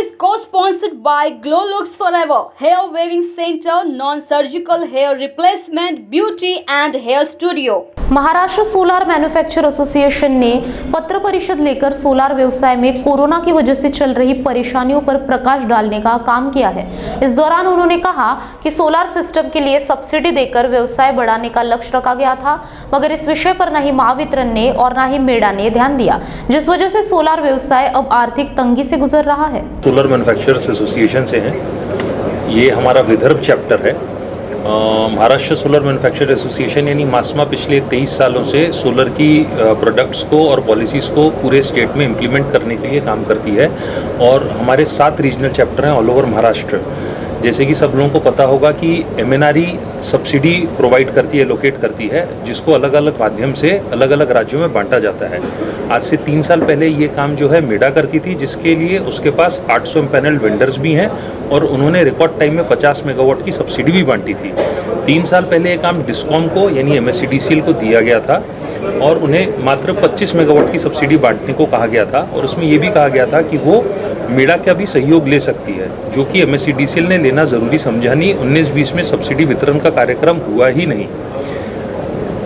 is co-sponsored by Glow Looks Forever, Hair Waving Center, Non-Surgical Hair Replacement, Beauty and Hair Studio. Maharashtra solar manufacture association ने पत्र परिषद लेकर solar व्यवसाय में corona की वजह से चल रही परेशानियों पर प्रकाश डालने का काम किया है। इस दौरान उन्होंने कहा कि सोलार सिस्टम के लिए सब्सिडी देकर व्यवसाय बढ़ाने का लक्ष्य रखा गया था, मगर इस विषय पर न ही महावितरण ने और न ही मेडा ने ध्यान दिया, जिस वजह से सोलार व्यवसाय अब आर्थिक तंगी से गुजर रहा है। सोलर मैन्युफैक्चरर्स एसोसिएशन से हैं, ये हमारा विदर्भ चैप्टर है। महाराष्ट्र सोलर मैन्युफैक्चर एसोसिएशन यानी मास्मा पिछले 23 सालों से सोलर की प्रोडक्ट्स को और पॉलिसीज़ को पूरे स्टेट में इम्प्लीमेंट करने के लिए काम करती है और हमारे 7 रीजनल चैप्टर हैं ऑल ओवर महाराष्ट्र। जैसे कि सब लोगों को पता होगा कि एमएनआरई सब्सिडी प्रोवाइड करती है, लोकेट करती है, जिसको अलग अलग माध्यम से अलग अलग राज्यों में बांटा जाता है। आज से 3 साल पहले ये काम जो है मेडा करती थी, जिसके लिए उसके पास 800 एम्पैनल्ड वेंडर्स भी हैं और उन्होंने रिकॉर्ड टाइम में 50 मेगावाट की सब्सिडी भी बांटी थी। 3 साल पहले ये काम डिस्कॉम को यानी एमएससीडीसीएल को दिया गया था और उन्हें मात्र 25 मेगावाट की सब्सिडी बांटने को कहा गया था और उसमें ये भी कहा गया था कि वो मेडा का भी सहयोग ले सकती है, जो कि एमएससीडीसीएल ने लेना ज़रूरी समझा नहीं। 19-20 में सब्सिडी वितरण का कार्यक्रम हुआ ही नहीं।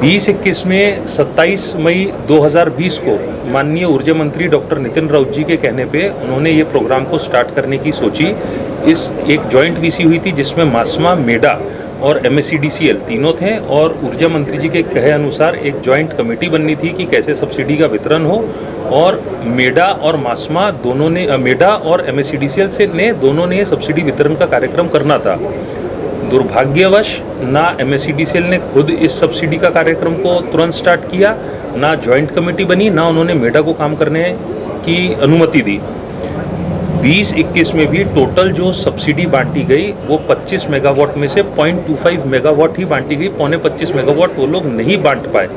20-21 में 27 मई 2020 को माननीय ऊर्जा मंत्री डॉक्टर नितिन राउत जी के कहने पे उन्होंने ये प्रोग्राम को स्टार्ट करने की सोची। इस एक जॉइंट वीसी हुई थी जिसमें मास्मा, मेडा और एमएससीडीसीएल तीनों थे और ऊर्जा मंत्री जी के कहे अनुसार एक जॉइंट कमेटी बननी थी कि कैसे सब्सिडी का वितरण हो और मेडा और मास्मा दोनों ने, मेडा और एमएससीडीसीएल दोनों ने सब्सिडी वितरण का कार्यक्रम करना था। दुर्भाग्यवश ना एमएससीडीसीएल ने खुद इस सब्सिडी का कार्यक्रम को तुरंत स्टार्ट किया, ना जॉइंट कमेटी बनी, ना उन्होंने मेडा को काम करने की अनुमति दी। 20-21 में भी टोटल जो सब्सिडी बांटी गई वो 25 मेगावाट में से 0.25 मेगावाट ही बांटी गई। 25 मेगावाट वो लोग नहीं बांट पाए।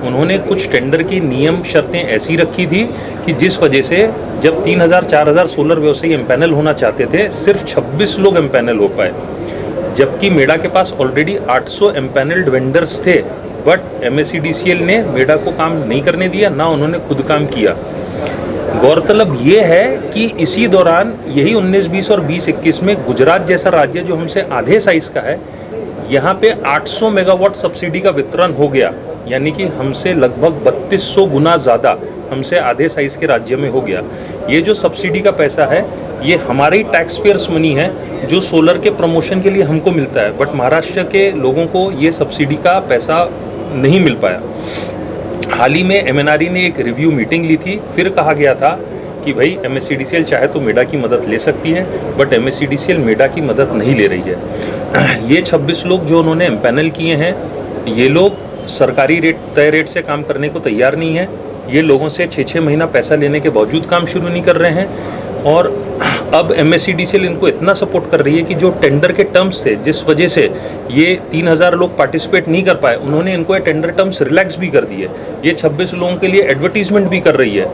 उन्होंने कुछ टेंडर की नियम शर्तें ऐसी रखी थी कि जिस वजह से जब 3000-4000 सोलर व्यवसायी एम्पैनल होना चाहते थे, सिर्फ 26 लोग एम्पैनल हो पाए, जबकि मेडा के पास ऑलरेडी 800 एम्पैनल्ड वेंडर्स थे। बट एमएससीडीसीएल ने मेडा को काम नहीं करने दिया, ना उन्होंने खुद काम किया। गौरतलब ये है कि इसी दौरान यही 19-20 और 20-21 में गुजरात जैसा राज्य जो हमसे आधे साइज का है, यहाँ पे 800 मेगावाट सब्सिडी का वितरण हो गया, यानी कि हमसे लगभग 3200 गुना ज़्यादा हमसे आधे साइज के राज्य में हो गया। ये जो सब्सिडी का पैसा है ये हमारे ही टैक्स पेयर्स मनी है जो सोलर के प्रमोशन के लिए हमको मिलता है, बट महाराष्ट्र के लोगों को ये सब्सिडी का पैसा नहीं मिल पाया। हाल ही में एमएनआरई ने एक रिव्यू मीटिंग ली थी, फिर कहा गया था कि भाई एमएससीडीसीएल चाहे तो मेडा की मदद ले सकती है, बट एमएससीडीसीएल मेडा की मदद नहीं ले रही है। ये 26 लोग जो उन्होंने एम्पैनल किए हैं, ये लोग सरकारी तय रेट से काम करने को तैयार नहीं है। ये लोगों से 6-6 महीना पैसा लेने के बावजूद काम शुरू नहीं कर रहे हैं और अब एमएससीडीसीएल इनको इतना सपोर्ट कर रही है कि जो टेंडर के टर्म्स थे, जिस वजह से ये 3000 लोग पार्टिसिपेट नहीं कर पाए, उन्होंने इनको ये टेंडर टर्म्स रिलैक्स भी कर दिए। ये 26 लोगों के लिए एडवर्टीजमेंट भी कर रही है।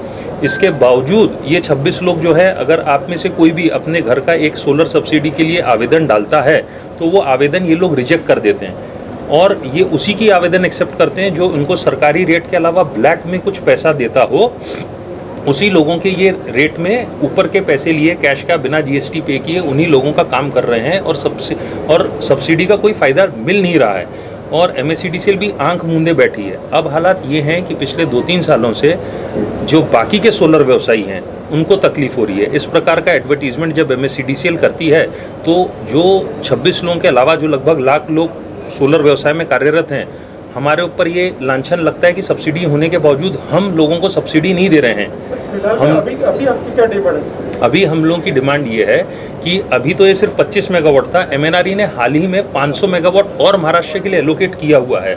इसके बावजूद ये 26 लोग जो है, अगर आप में से कोई भी अपने घर का एक सोलर सब्सिडी के लिए आवेदन डालता है तो वो आवेदन ये लोग रिजेक्ट कर देते हैं और ये उसी की आवेदन एक्सेप्ट करते हैं जो उनको सरकारी रेट के अलावा ब्लैक में कुछ पैसा देता हो। उसी लोगों के ये रेट में ऊपर के पैसे लिए, कैश का बिना जीएसटी पे किए, उन्हीं लोगों का काम कर रहे हैं और सब्सिडी का कोई फ़ायदा मिल नहीं रहा है और एमएससीडीसीएल भी आंख मूंदे बैठी है। अब हालात ये हैं कि पिछले 2-3 सालों से जो बाकी के सोलर व्यवसायी हैं उनको तकलीफ हो रही है। इस प्रकार का एडवर्टीजमेंट जब एमएससीडीसीएल करती है तो जो 26 लोगों के अलावा जो लगभग लाख लोग सोलर व्यवसाय में कार्यरत हैं, हमारे ऊपर ये लांछन लगता है कि सब्सिडी होने के बावजूद हम लोगों को सब्सिडी नहीं दे रहे हैं। अभी आपकी क्या डिमांड है? अभी हम लोगों की डिमांड ये है कि अभी तो ये सिर्फ 25 मेगावाट था, एमएनआरई ने हाल ही में 500 मेगावाट और महाराष्ट्र के लिए एलोकेट किया हुआ है।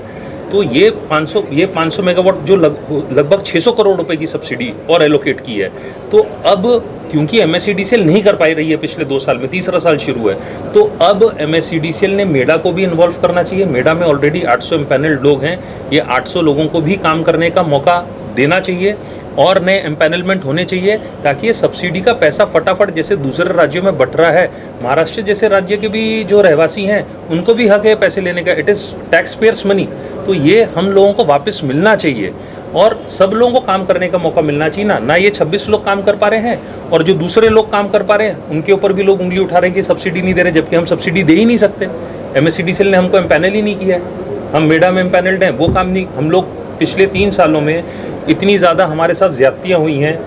तो ये 500 मेगावाट जो लगभग 600 करोड़ रुपए की सब्सिडी और एलोकेट की है। तो अब क्योंकि एमएससीडीसीएल नहीं कर पाई रही है पिछले 2 साल में, तीसरा साल शुरू है, तो अब एमएससीडीसीएल ने मेडा को भी इन्वॉल्व करना चाहिए। मेडा में ऑलरेडी 800 एम्पैनल्ड लोग हैं, ये 800 लोगों को भी काम करने का मौका देना चाहिए और नए एम्पैनलमेंट होने चाहिए ताकि ये सब्सिडी का पैसा फटाफट जैसे दूसरे राज्यों में बट रहा है, महाराष्ट्र जैसे राज्य के भी जो रहवासी हैं उनको भी हक है पैसे लेने का। It is tax payers money, तो ये हम लोगों को वापस मिलना चाहिए और सब लोगों को काम करने का मौका मिलना चाहिए ना ये 26 लोग काम कर पा रहे हैं और जो दूसरे लोग काम कर पा रहे हैं उनके ऊपर भी लोग उंगली उठा रहे हैं कि सब्सिडी नहीं दे रहे, जबकि हम सब्सिडी दे ही नहीं सकते। MSCDCL ने हमको एम्पैनल ही नहीं किया है, हम मेडा में एम्पैनल्ड हैं, वो काम नहीं। हम लोग पिछले 3 सालों में इतनी ज़्यादा हमारे साथ ज़्यादतियाँ हुई हैं,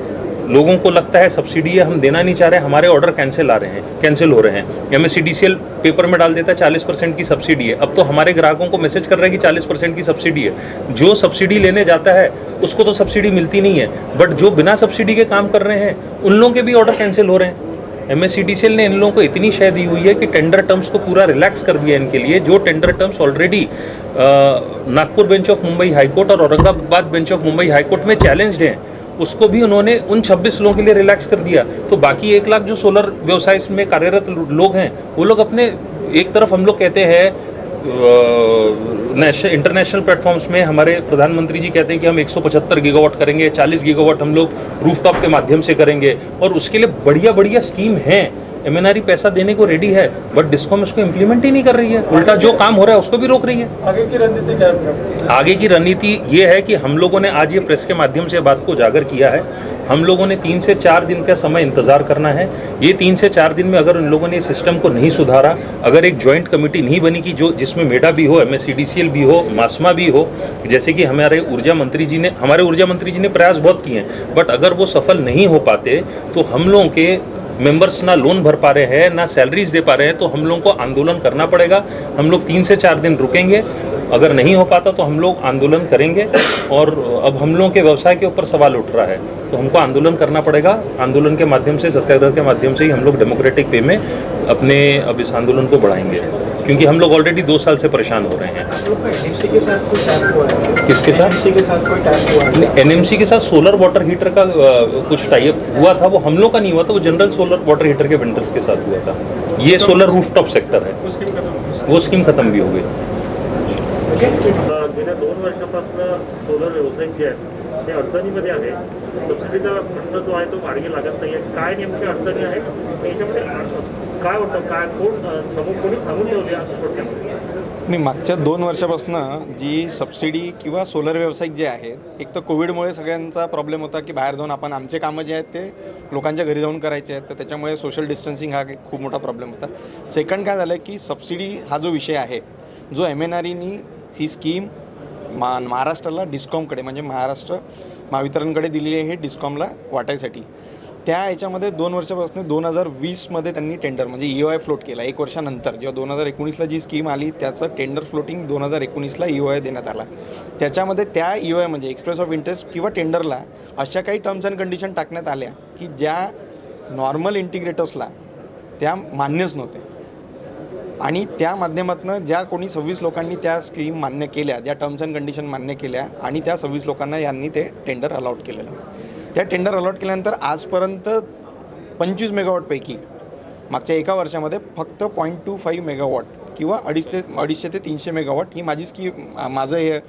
लोगों को लगता है सब्सिडी है हम देना नहीं चाह रहे, हमारे ऑर्डर कैंसिल हो रहे हैं। MSCDCL पेपर में डाल देता है 40% की सब्सिडी है, अब तो हमारे ग्राहकों को मैसेज कर रहा है कि 40% की सब्सिडी है। जो सब्सिडी लेने जाता है उसको तो सब्सिडी मिलती नहीं है, बट जो बिना सब्सिडी के काम कर रहे हैं उन लोगों के भी ऑर्डर कैंसिल हो रहे हैं। MSCDCL ने इन लोगों को इतनी शय दी हुई है कि टेंडर टर्म्स को पूरा रिलैक्स कर दिया इनके लिए। जो tender terms already Nagpur bench of Mumbai high court और Aurangabad bench of Mumbai high court में चैलेंज्ड हैं, उसको भी उन्होंने उन 26 लोगों के लिए रिलैक्स कर दिया। तो बाकी 1 लाख जो सोलर व्यवसाय में कार्यरत लोग हैं वो लोग अपने, एक तरफ हम लोग कहते हैं इंटरनेशनल प्लेटफॉर्म्स में हमारे प्रधानमंत्री जी कहते हैं कि हम 175 गीगावाट करेंगे, 40 गीगावाट हम लोग रूफटॉप के माध्यम से करेंगे और उसके लिए बढ़िया बढ़िया स्कीम है। MNRE पैसा देने को रेडी है, बट डिस्कॉम उसको इम्प्लीमेंट ही नहीं कर रही है, उल्टा जो काम हो रहा है उसको भी रोक रही है। आगे की रणनीति क्या है? आगे की रणनीति ये है कि हम लोगों ने आज ये प्रेस के माध्यम से बात को उजागर किया है। हम लोगों ने 3 से 4 दिन का समय इंतजार करना है। ये 3 से 4 दिन में अगर उन लोगों ने सिस्टम को नहीं सुधारा, अगर एक जॉइंट कमेटी नहीं बनी कि जो जिसमें मेडा भी हो, MSCDCL भी हो, मास्मा भी हो, जैसे कि हमारे ऊर्जा मंत्री जी ने प्रयास बहुत किए हैं, बट अगर वो सफल नहीं हो पाते तो हम लोगों के मेंबर्स ना लोन भर पा रहे हैं ना सैलरीज दे पा रहे हैं, तो हम लोगों को आंदोलन करना पड़ेगा। हम लोग 3 से 4 दिन रुकेंगे, अगर नहीं हो पाता तो हम लोग आंदोलन करेंगे। और अब हम लोगों के व्यवसाय के ऊपर सवाल उठ रहा है तो हमको आंदोलन करना पड़ेगा। आंदोलन के माध्यम से, सत्याग्रह के माध्यम से ही हम लोग डेमोक्रेटिक वे में अपने अब इस आंदोलन को बढ़ाएंगे, क्योंकि हम लोग ऑलरेडी 2 साल से परेशान हो रहे हैं। NMC के साथ कोई टैप हुआ है? किसके साथ? NMC के साथ कोई टैप हुआ है? NMC के साथ सोलर वाटर हीटर का कुछ टाइप हुआ था, वो हम लोग का नहीं हुआ था, वो जनरल सोलर वाटर हीटर के वेंडर्स के साथ हुआ था। ये सोलर रूफटॉप सेक्टर है, वो स्कीम खत्म भी हो गई। गेल्या 2 वर्षापासून सोलर व्यावसायिक जे आहेत ते अडचणीमध्ये आहे। सबसिडीचा खंड जो आहे तो मार्गी लागत नाही आहे, काय नेमकी अडचणी आहे याच्यामध्ये? काय होतं, काय कोणी थांबून ठेवली आहे थोडक्यात? मी मागच्या 2 वर्षापासून जी सबसिडी किंवा सोलर व्यावसायिक जे आहेत, एक तर कोविडमुळे सगळ्यांचा प्रॉब्लेम होता की बाहेर जाऊन आपण आमचे कामं जे आहेत ते लोकांच्या घरी जाऊन करायचे आहेत, तर त्याच्यामुळे सोशल डिस्टन्सिंग हा खूप मोठा प्रॉब्लेम होता। सेकंड काय झालं की सबसिडी हा जो विषय आहे, जो MNREनी ही स्कीम महाराष्ट्राला डिस्कॉमकडे म्हणजे महाराष्ट्र महावितरणकडे दिलेली आहे डिस्कॉमला वाटायसाठी, त्या याच्यामध्ये 2 वर्षापासून 2020मध्ये त्यांनी टेंडर म्हणजे EOI फ्लोट केला। 1 वर्षानंतर जेव्हा 2019ला जी स्कीम आली त्याचं टेंडर फ्लोटिंग 2019ला EOI देण्यात आला। त्याच्यामध्ये त्या EOI म्हणजे एक्सप्रेस ऑफ इंटरेस्ट किंवा टेंडरला अशा काही टर्म्स अँड कंडिशन टाकण्यात आल्या की ज्या नॉर्मल इंटिग्रेटर्सला त्या मान्यच नव्हते, आणि त्या माध्यमातून ज्या कोणी 26 लोकांनी त्या स्कीम मान्य केल्या, ज्या टर्म्स अँड कंडिशन मान्य केल्या, आणि त्या 26 लोकांना यांनी ते टेंडर अलॉट केलेलं। त्या टेंडर अलॉट केल्यानंतर आजपर्यंत 25 मेगावॉटपैकी मागच्या 1 वर्षामध्ये फक्त 0.25 मेगावॉट किंवा 250 ते 300 मेगावॉट ही माझी माझं हे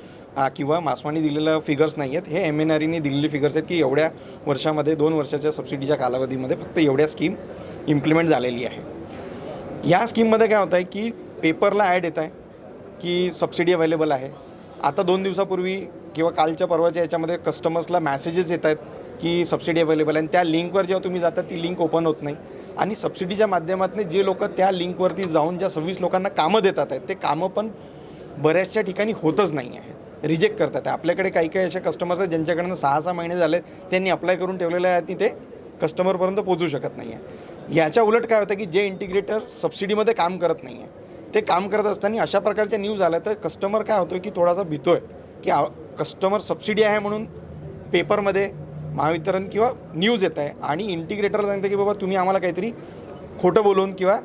किंवा मासमानी दिलेलं फिगर्स नाही आहेत, हे MNREनी दिलेले फिगर्स आहेत की एवढ्या वर्षामध्ये 2 वर्षाच्या सबसिडीच्या कालावधीमध्ये फक्त एवढ्या स्कीम इम्प्लिमेंट झालेली आहे। या स्कीममध्ये काय होतं आहे की पेपरला ॲड येत आहे की सबसिडी अवेलेबल आहे। आता 2 दिवसापूर्वी किंवा कालच्या परवाच्या याच्यामध्ये कस्टमर्सला मॅसेजेस येत आहेत की सबसिडी अवेलेबल आहे, आणि त्या लिंकवर जेव्हा तुम्ही जाता ती लिंक ओपन होत नाही, आणि सबसिडीच्या माध्यमातून जे लोक त्या लिंकवरती जाऊन ज्या 26 लोकांना कामं देतात आहेत ते कामं पण बऱ्याचशा ठिकाणी होतच नाही आहे, रिजेक्ट करतात आहे। आपल्याकडे काही काही असे कस्टमर्स आहेत ज्यांच्याकडनं 6-6 महिने झाले त्यांनी अप्लाय करून ठेवलेले आहेत आणि ते कस्टमरपर्यंत पोहोचू शकत नाही आहे। याच्या उलट काय होतं की जे इंटिग्रेटर सबसिडीमध्ये काम करत नाही आहे ते काम करत असताना अशा प्रकारच्या न्यूज आल्या तर कस्टमर काय होतो की थोडासा भीतो आहे की कस्टमर सबसिडी आहे म्हणून पेपरमध्ये महावितरण किंवा न्यूज येत आहे, आणि इंटिग्रेटर सांगते की बाबा तुम्ही आम्हाला काहीतरी खोटं बोलून किंवा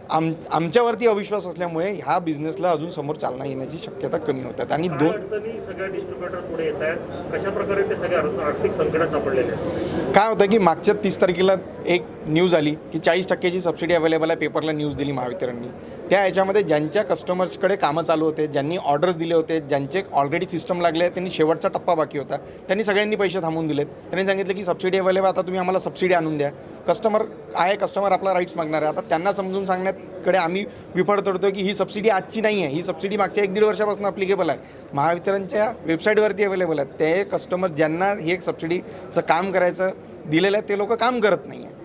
आमच्यावरती अविश्वास असल्यामुळे ह्या बिझनेसला अजून समोर चालना येण्याची शक्यता कमी होतात। आणि 2 अडचणी सगळ्या डिस्ट्रीब्युटर पुढे येत आहेत, कशा प्रकारे ते सगळे आर्थिक संकटात सापडलेले आहेत? काय होतं की मागच्या 30 तारखेला एक न्यूज आली की 40% सबसिडी अवेलेबल आहे, पेपरला न्यूज दिली महावितरणनी। त्या याच्यामध्ये ज्यांच्या कस्टमर्सकडे कामं चालू होते, ज्यांनी ऑर्डर्स दिले होते, ज्यांचे ऑलरेडी सिस्टम लागले त्यांनी शेवटचा टप्पा बाकी होता, त्यांनी सगळ्यांनी पैसे थांबवून दिलेत. त्यांनी सांगितलं की सबसिडी अवेलेबल, आता तुम्ही आम्हाला सबसिडी आणून द्या. कस्टमर आपला राईट्स मागणार आहे. आता त्यांना समजून सांगण्याकडे आम्ही विफळ तोडतो की ही सबसिडी आजची नाही आहे, ही सबसिडी मागच्या 1-1.5 वर्षापासून ॲप्लिकेबल आहे, महावितरणच्या वेबसाईटवरती अवेलेबल आहे. ते कस्टमर ज्यांना ही एक सबसिडीचं काम करायचं दिलेलं आहे ते लोक काम करत नाही आहे.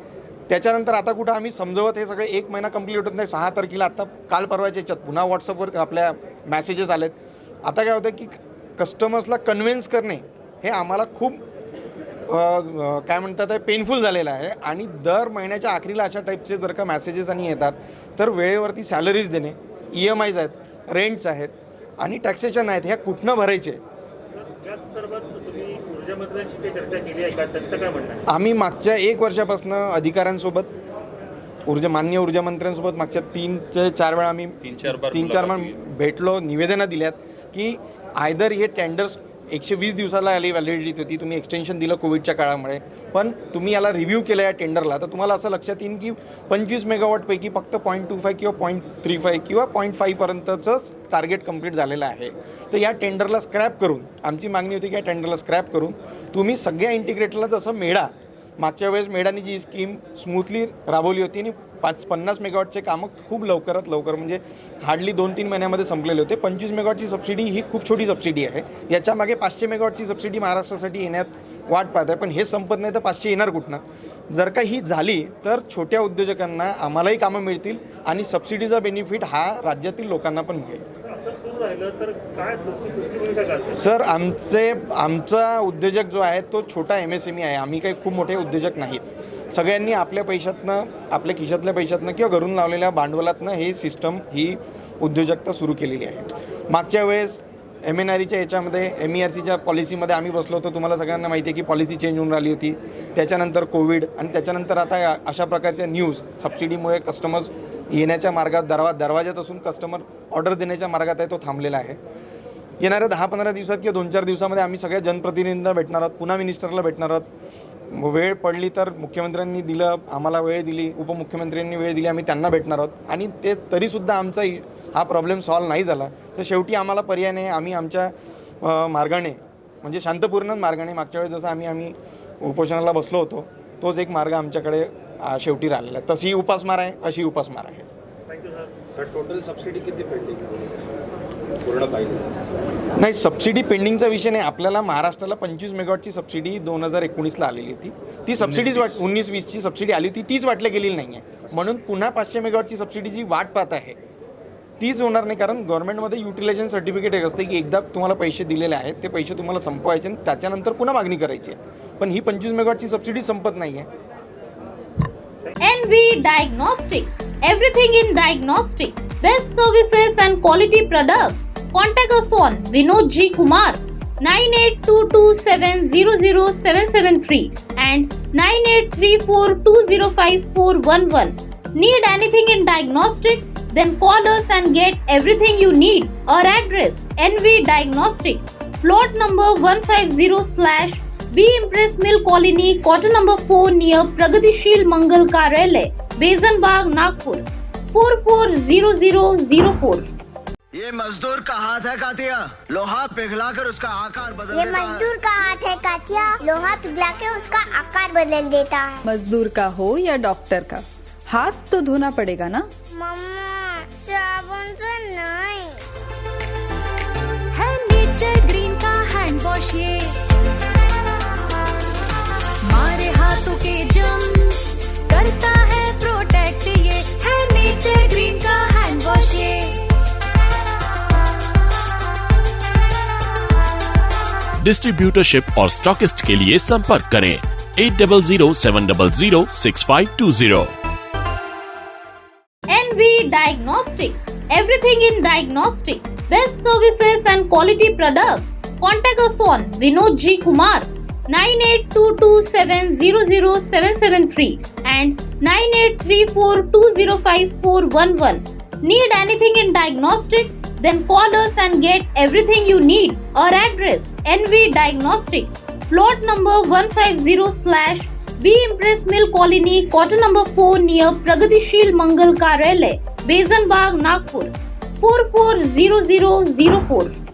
त्याच्यानंतर आता कुठं आम्ही समजवत हे सगळे 1 महिना कंप्लीट होत नाही. 6 तारखेला आता काल परवाच्या याच्यात पुन्हा व्हॉट्सअपवर आपल्या मॅसेजेस आलेत. आता काय होतं की कस्टमर्सला कन्व्हिन्स करणे हे आम्हाला खूप काय म्हणतात आहे पेनफुल झालेलं आहे. आणि दर महिन्याच्या अखेरीला अशा टाईपचे जर का मॅसेजेस आणि येतात तर वेळेवरती सॅलरीज देणे, EMIs आहेत, रेंट्स आहेत आणि टॅक्सेशन आहेत, ह्या कुठनं भरायचे. या संदर्भात तुम्ही ऊर्जा मंत्र्यांशी काही चर्चा केली आहे का? त्यांचं काय म्हणणं आहे? आम्ही मागच्या 1 वर्षापासून अधिकाऱ्यांसोबत माननीय ऊर्जा मंत्र्यांसोबत मागच्या 3 ते 4 वेळा आम्ही 3-4 वेळा भेटलो, निवेदनं दिल्यात की आयदर हे टेंडर्स 120 दिवसाला आली व्हॅलिडिटी होती, तुम्ही एक्सटेन्शन दिलं कोविडच्या काळामुळे, पण तुम्ही याला रिव्ह्यू केलं या टेंडरला तर तुम्हाला असं लक्षात येईल की 25 मेगावॉटपैकी फक्त 0.25 किंवा 0.35 किंवा 0.5पर्यंतचंच टार्गेट कंप्लीट झालेलं आहे. तर या टेंडरला स्क्रॅप करून, आमची मागणी होती की या टेंडरला स्क्रॅप करून तुम्ही सगळ्या इंटिग्रेटरला जसं मेडा, मागच्या वेळेस मेडानी जी स्कीम स्मूथली राबवली होती आणि 50 मेगावॉटचे कामं खूप लवकरात लवकर म्हणजे हार्डली 2-3 महिन्यामध्ये संपलेले होते. 25 मेगावॉटची सबसिडी ही खूप छोटी सबसिडी आहे. याच्यामागे 500 मेगावॉटची सबसिडी महाराष्ट्रासाठी येण्यात वाट पाहत आहे, पण हे संपत नाही तर 500 येणार कुठनं. जर का ही झाली तर छोट्या उद्योजकांना आम्हालाही कामं मिळतील आणि सबसिडीचा बेनिफिट हा राज्यातील लोकांना पण मिळेल. असं सुरू राहिलं तर काय पुढची भूमिका काय असेल? सर, आमचा उद्योजक जो आहे तो छोटा MSME आहे. आम्ही काही खूप मोठे उद्योजक नाहीत. सगळ्यांनी आपल्या पैशातनं, आपल्या खिशातल्या पैशातनं किंवा घरून लावलेल्या भांडवलातनं ही सिस्टम, ही उद्योजकता सुरू केलेली आहे. मागच्या वेळेस MNREच्या याच्यामध्ये MERCच्या पॉलिसीमध्ये आम्ही बसलो होतो. तुम्हाला सगळ्यांना माहिती आहे की पॉलिसी चेंज होऊन राहिली होती. त्याच्यानंतर कोविड आणि त्याच्यानंतर आता अशा प्रकारच्या न्यूज, सबसिडीमुळे कस्टमर्स येण्याच्या मार्गात, दरवाजात असून कस्टमर ऑर्डर देण्याच्या मार्गात आहे, तो थांबलेला आहे. येणाऱ्या 10-15 दिवसात किंवा 2-4 दिवसामध्ये आम्ही सगळ्या जनप्रतिनिधींना भेटणार आहोत, पुन्हा मिनिस्टरला भेटणार आहोत. वेळ पडली तर मुख्यमंत्र्यांनी दिलं, आम्हाला वेळ दिली, उपमुख्यमंत्र्यांनी वेळ दिली, आम्ही त्यांना भेटणार आहोत. आणि ते तरीसुद्धा आमचा हा प्रॉब्लेम सॉल्व्ह नाही झाला तर शेवटी आम्हाला पर्याय नाही. आम्ही आमच्या मार्गाने, म्हणजे शांतपूर्ण मार्गाने, मागच्या वेळेस जसं आम्ही उपोषणाला बसलो होतो तोच एक मार्ग आमच्याकडे शेवटी राहिलेला आहे. तशी उपासमार आहे, अशी उपासमार आहे. Thank you sir. Sir total subsidy किती पेंडिंग पूर्ण पाहिजे? नाही, सबसिडी पेंडिंगचा विषय नाही. आपल्याला महाराष्ट्राला 25 मेगावॉटची सबसिडी 2019ला आलेली होती. ती सबसिडीज 19-20ची सबसिडी आली होती, तीच वाटल्या गेलेली नाही आहे. म्हणून पुन्हा 500 मेगावॉटची सबसिडीची वाट पाहत आहे, तीच होणार नाही. कारण गव्हर्नमेंटमध्ये युटिलायझेशन सर्टिफिकेट एक असते की एकदा तुम्हाला पैसे दिलेले आहेत ते पैसे तुम्हाला संपवायचे आणि त्याच्यानंतर पुन्हा मागणी करायची आहे. पण ही 25 मेगावॉटची सबसिडी संपत नाही आहे. NV Diagnostics, everything in diagnostic, best services and quality products. Contact us on Vinod G. Kumar 9822700773 and 9834205411. Need anything in diagnostics? Then call us and get everything you need. Our address: NV Diagnostics, plot number 150/B Impress Mill Colony, quarter number 4 near Pragatishil Mangal Karyalay, Besan Bagh, Nagpur 440004. ये मजदूर का हाथ है Katya, लोहा पिघलाकर उसका आकार बदल ये देता है। मजदूर का हाथ है कातिया, लोहा पिघला के उसका आकार बदल देता है। मजदूर का हो या डॉक्टर का, हाथ तो धोना पड़ेगा ना। मम्मा, साबुन से नहीं। है नेचर ग्रीन का हैंड वॉश, ये मारे हाथों के जर्म्स करता है प्रोटेक्ट। ये है नेचर ग्रीन का हैंड वॉश, ये डिस्ट्रीब्यूटरशिप और स्टॉकिस्ट के लिए संपर्क करें 8007006520। NV Diagnostics, everything in diagnostic, best services and quality products. Contact us on Vinod G. Kumar 9822700773 and 9834205411. Need anything in diagnostics? Then call us and get everything you need. Our address: NV Diagnostics, plot number 150/B Impress Mill Colony, quarter number 4 near Pragatishil Mangal Karyalay, basin Bagh Nagpur 440004।